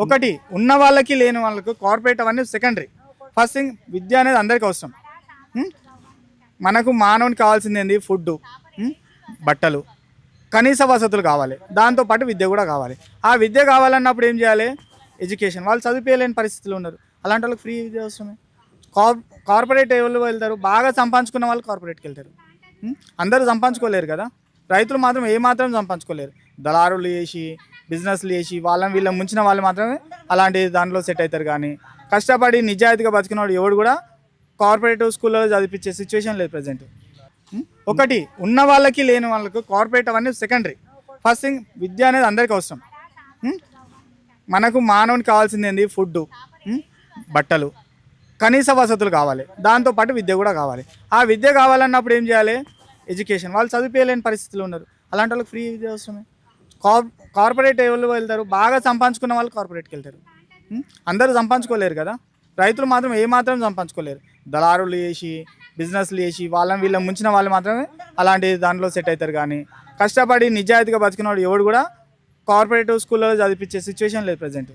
ఒకటి ఉన్న వాళ్ళకి లేని వాళ్ళకు కార్పొరేట్ అవన్నీ సెకండరీ. ఫస్ట్ థింగ్ విద్య అనేది అందరికీ అవసరం. ఉం? మనకు మానవునికి కావాల్సింది ఏంది? ఫుడ్, బట్టలు, కనీస వసతులు కావాలి. దాంతోపాటు విద్య కూడా కావాలి. ఆ విద్య కావాలన్నప్పుడు ఏం చేయాలి? ఎడ్యుకేషన్. వాళ్ళు చదివిపోయలేని పరిస్థితులు ఉన్నారు, అలాంటి వాళ్ళకి ఫ్రీ విద్య అవసరమే. కార్పొరేట్ ఎవరు వెళ్తారు? బాగా సంపాదించుకున్న వాళ్ళు కార్పొరేట్కి వెళ్తారు. అందరూ సంపాదించుకోలేరు కదా. రైతులు మాత్రం ఏమాత్రం సంపాదించుకోలేరు. దళారులు చేసి, బిజినెస్లు చేసి, వాళ్ళని వీళ్ళని ముంచిన వాళ్ళు మాత్రమే అలాంటి దాంట్లో సెట్ అవుతారు. కానీ కష్టపడి నిజాయితీగా బతికినవాడు ఎవడు కూడా కార్పొరేట్ స్కూల్లో చదివించే సిచ్యువేషన్ లేదు ప్రజెంట్. ఒకటి ఉన్న వాళ్ళకి లేని వాళ్ళకు కార్పొరేట్ అవన్నీ సెకండరీ. ఫస్ట్ థింగ్ విద్య అనేది అందరికీ అవసరం. మనకు మానవునికి కావాల్సింది ఏంది? ఫుడ్, బట్టలు, కనీస వసతులు కావాలి. దాంతోపాటు విద్య కూడా కావాలి. ఆ విద్య కావాలన్నప్పుడు ఏం చేయాలి? ఎడ్యుకేషన్. వాళ్ళు చదివిపోయలేని పరిస్థితులు ఉన్నారు, అలాంటి వాళ్ళకి ఫ్రీ విద్య అవసరమే. కార్పొరేట్ ఎవరు వెళ్తారు? బాగా సంపాదించుకున్న వాళ్ళు కార్పొరేట్కి వెళ్తారు. అందరూ సంపాదించుకోలేరు కదా. రైతులు మాత్రం ఏమాత్రం సంపాదించుకోలేరు. దళారులు చేసి, బిజినెస్లు చేసి, వాళ్ళని వీళ్ళని ముంచిన వాళ్ళు మాత్రమే అలాంటి దాంట్లో సెట్ అవుతారు. కానీ కష్టపడి నిజాయితీగా బతికినవాడు ఎవడు కూడా కార్పొరేట్ స్కూల్లో చదివించే సిచ్యువేషన్ లేదు ప్రజెంట్.